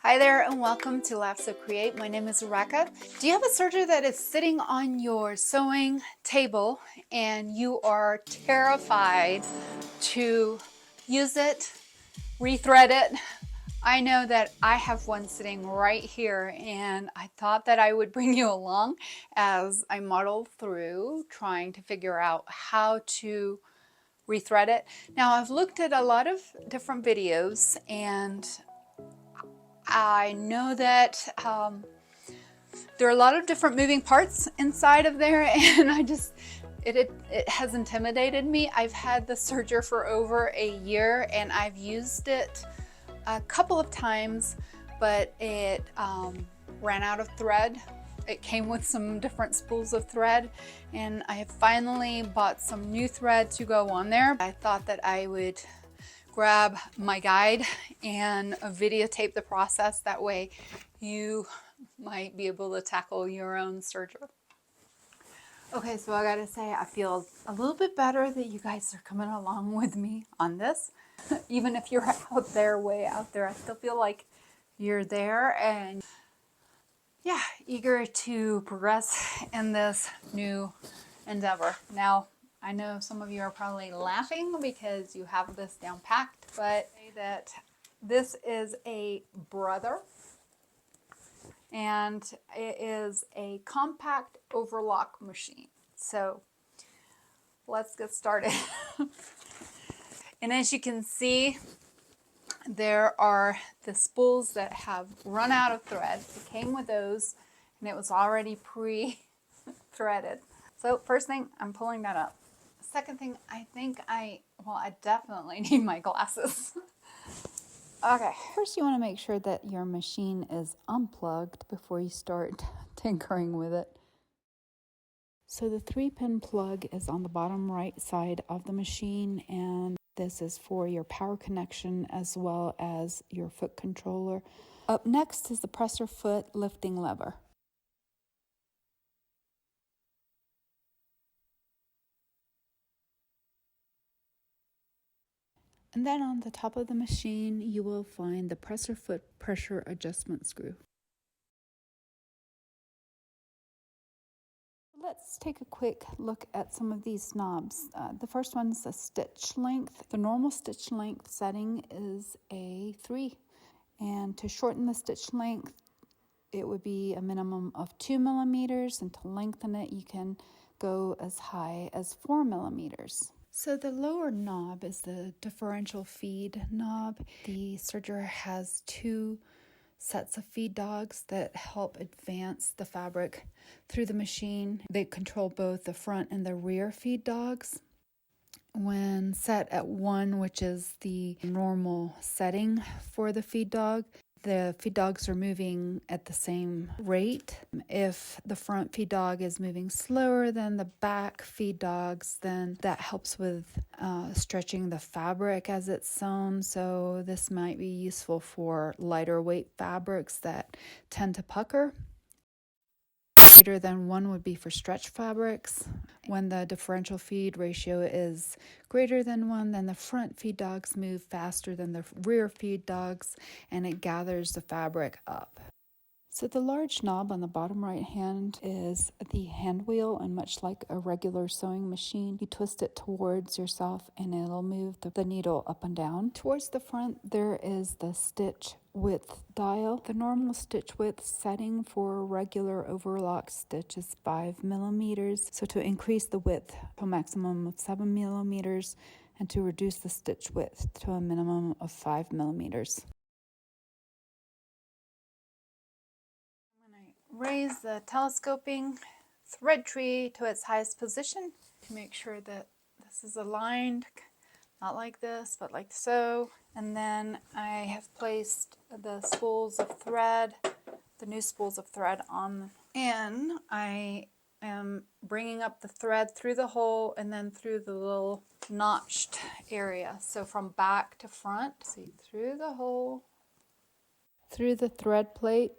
Hi there and welcome to Laugh So Create. My name is Raka. Do you have a serger that is sitting on your sewing table and you are terrified to use it, rethread it? I know that I have one sitting right here and I thought that I would bring you along as I muddle through trying to figure out how to rethread it. Now I've looked at a lot of different videos and I know that there are a lot of different moving parts inside of there, and it has intimidated me. I've had the Serger for over a year, and I've used it a couple of times, but it ran out of thread. It came with some different spools of thread, and I have finally bought some new thread to go on there. I thought that I would grab my guide and videotape the process. That way you might be able to tackle your own serger. Okay, so I gotta say, I feel a little bit better that you guys are coming along with me on this. Even if you're out there, way out there, I still feel like you're there and yeah, eager to progress in this new endeavor. Now, I know some of you are probably laughing because you have this down packed, but that this is a brother and it is a compact overlock machine. So let's get started. And as you can see, there are the spools that have run out of thread. It came with those and it was already pre-threaded. So first thing, I'm pulling that up. Second thing, I definitely need my glasses. Okay. First, you want to make sure that your machine is unplugged before you start tinkering with it. So the 3-pin plug is on the bottom right side of the machine, and this is for your power connection as well as your foot controller. Up next is the presser foot lifting lever. And then on the top of the machine, you will find the presser foot pressure adjustment screw. Let's take a quick look at some of these knobs. The first one is the stitch length. The normal stitch length setting is a 3. And to shorten the stitch length, it would be a minimum of 2 millimeters. And to lengthen it, you can go as high as 4 millimeters. So the lower knob is the differential feed knob. The serger has 2 sets of feed dogs that help advance the fabric through the machine. They control both the front and the rear feed dogs. When set at 1, which is the normal setting for the feed dog, the feed dogs are moving at the same rate. If the front feed dog is moving slower than the back feed dogs, then that helps with stretching the fabric as it's sewn. So this might be useful for lighter weight fabrics that tend to pucker. Greater than 1 would be for stretch fabrics. When the differential feed ratio is greater than 1, then the front feed dogs move faster than the rear feed dogs, and it gathers the fabric up. So the large knob on the bottom right hand is the hand wheel, and much like a regular sewing machine, you twist it towards yourself and it'll move the needle up and down. Towards the front there is the stitch width dial. The normal stitch width setting for a regular overlock stitch is 5 millimeters. So to increase the width to a maximum of 7 millimeters and to reduce the stitch width to a minimum of 5 millimeters. Raise the telescoping thread tree to its highest position to make sure that this is aligned, not like this, but like so. And then I have placed the spools of thread, the new spools of thread on, and I am bringing up the thread through the hole and then through the little notched area. So from back to front, see, through the hole, through the thread plate.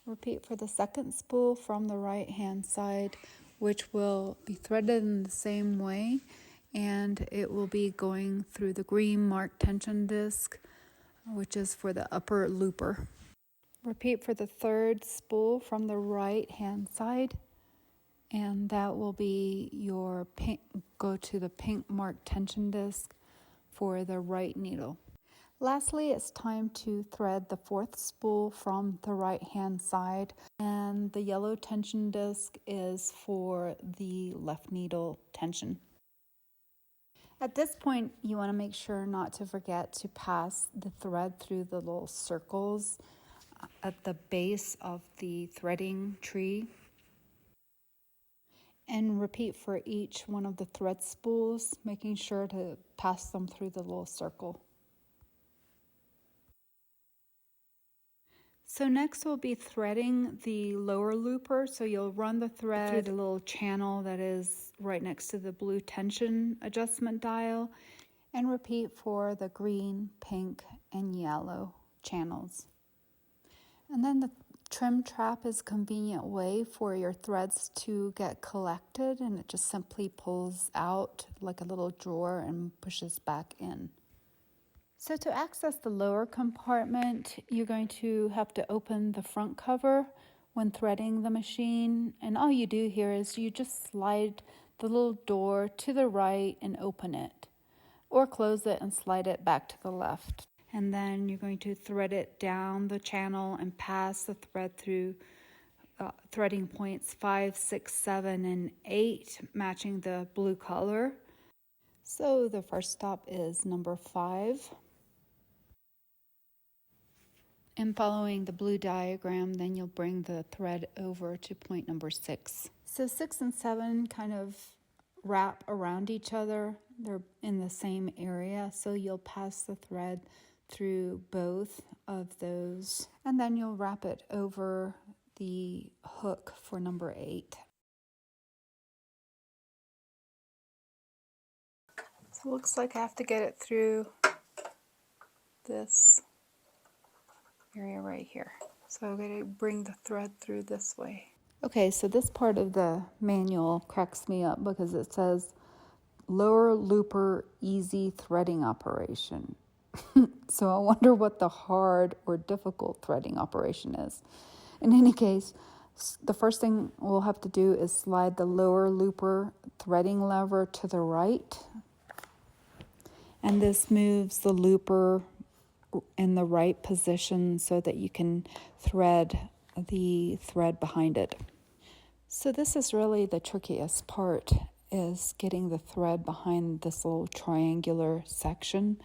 Repeat for the second spool from the right hand side, which will be threaded in the same way, and it will be going through the green marked tension disc, which is for the upper looper. Repeat for the third spool from the right hand side, and that will be your pink, go to the pink marked tension disc for the right needle. Lastly, it's time to thread the fourth spool from the right hand side, and the yellow tension disc is for the left needle tension. At this point, you want to make sure not to forget to pass the thread through the little circles at the base of the threading tree. And repeat for each one of the thread spools, making sure to pass them through the little circle. So next we'll be threading the lower looper. So you'll run the thread through the little channel that is right next to the blue tension adjustment dial, and repeat for the green, pink, and yellow channels. And then the trim trap is a convenient way for your threads to get collected, and it just simply pulls out like a little drawer and pushes back in. So to access the lower compartment, you're going to have to open the front cover when threading the machine. And all you do here is you just slide the little door to the right and open it, or close it and slide it back to the left. And then you're going to thread it down the channel and pass the thread through threading points 5, 6, 7, and 8, matching the blue color. So the first stop is number 5. And following the blue diagram, then you'll bring the thread over to point number 6. So 6 and 7 kind of wrap around each other. They're in the same area, so you'll pass the thread through both of those, and then you'll wrap it over the hook for number 8. So it looks like I have to get it through this area right here. So I'm going to bring the thread through this way. Okay, so this part of the manual cracks me up because it says lower looper easy threading operation. So I wonder what the hard or difficult threading operation is. In any case, the first thing we'll have to do is slide the lower looper threading lever to the right. And this moves the looper in the right position so that you can thread the thread behind it. So this is really the trickiest part, is getting the thread behind this little triangular section.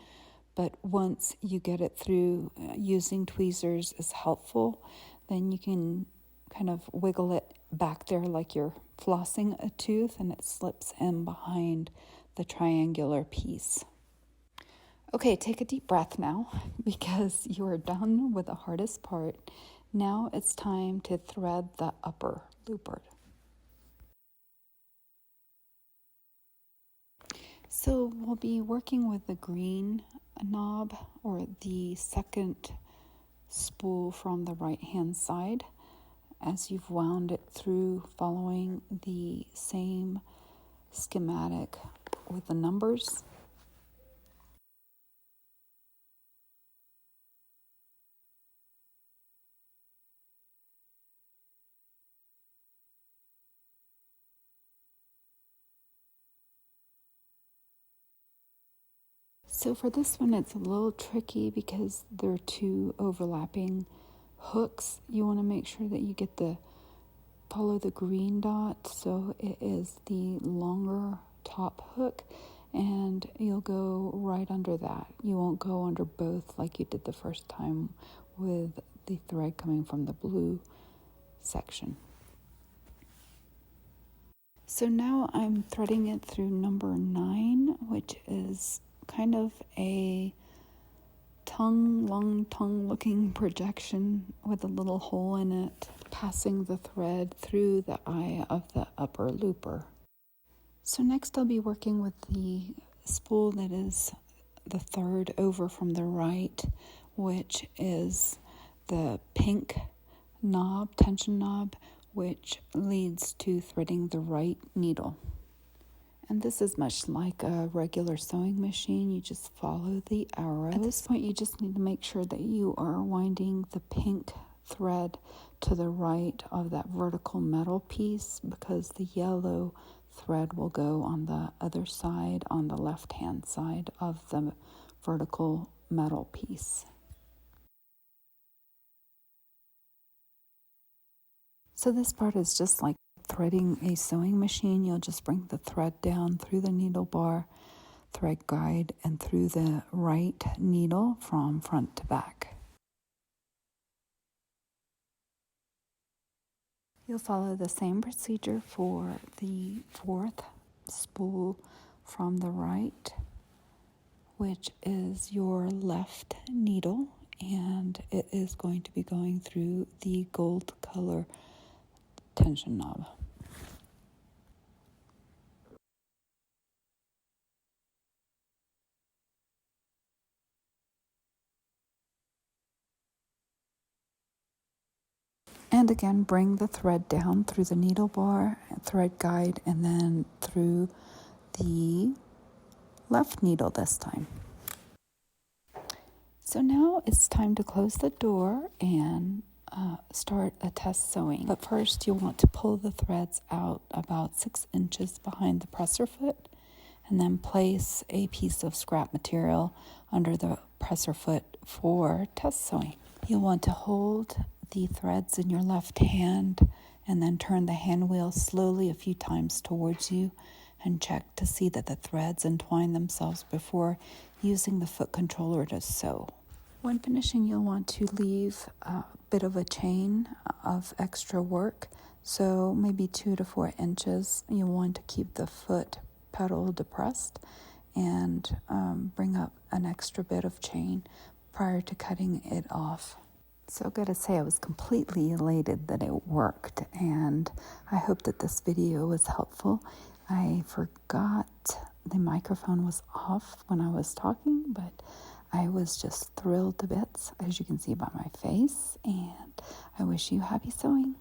But once you get it through, using tweezers is helpful. Then you can kind of wiggle it back there like you're flossing a tooth, and it slips in behind the triangular piece. Okay, take a deep breath now, because you are done with the hardest part. Now it's time to thread the upper looper. So we'll be working with the green knob, or the second spool from the right hand side, as you've wound it through, following the same schematic with the numbers. So for this one, it's a little tricky because there are two overlapping hooks. You want to make sure that you get follow the green dot, so it is the longer top hook, and you'll go right under that. You won't go under both like you did the first time with the thread coming from the blue section. So now I'm threading it through number 9, which is kind of a long tongue looking projection with a little hole in it, passing the thread through the eye of the upper looper. So next I'll be working with the spool that is the third over from the right, which is the pink knob, tension knob, which leads to threading the right needle. And this is much like a regular sewing machine. You just follow the arrows. At this point, you just need to make sure that you are winding the pink thread to the right of that vertical metal piece, because the yellow thread will go on the other side, on the left-hand side of the vertical metal piece. So this part is just like threading a sewing machine. You'll just bring the thread down through the needle bar, thread guide, and through the right needle from front to back. You'll follow the same procedure for the fourth spool from the right, which is your left needle, and it is going to be going through the gold color tension knob. And again, bring the thread down through the needle bar, thread guide, and then through the left needle this time. So now it's time to close the door and start a test sewing. But first, you'll want to pull the threads out about 6 inches behind the presser foot, and then place a piece of scrap material under the presser foot for test sewing. You'll want to hold the threads in your left hand and then turn the hand wheel slowly a few times towards you and check to see that the threads entwine themselves before using the foot controller to sew. When finishing, you'll want to leave a bit of a chain of extra work, so maybe 2 to 4 inches. You'll want to keep the foot pedal depressed and bring up an extra bit of chain prior to cutting it off. So gotta say, I was completely elated that it worked, and I hope that this video was helpful. I forgot the microphone was off when I was talking, but I was just thrilled to bits, as you can see by my face, and I wish you happy sewing.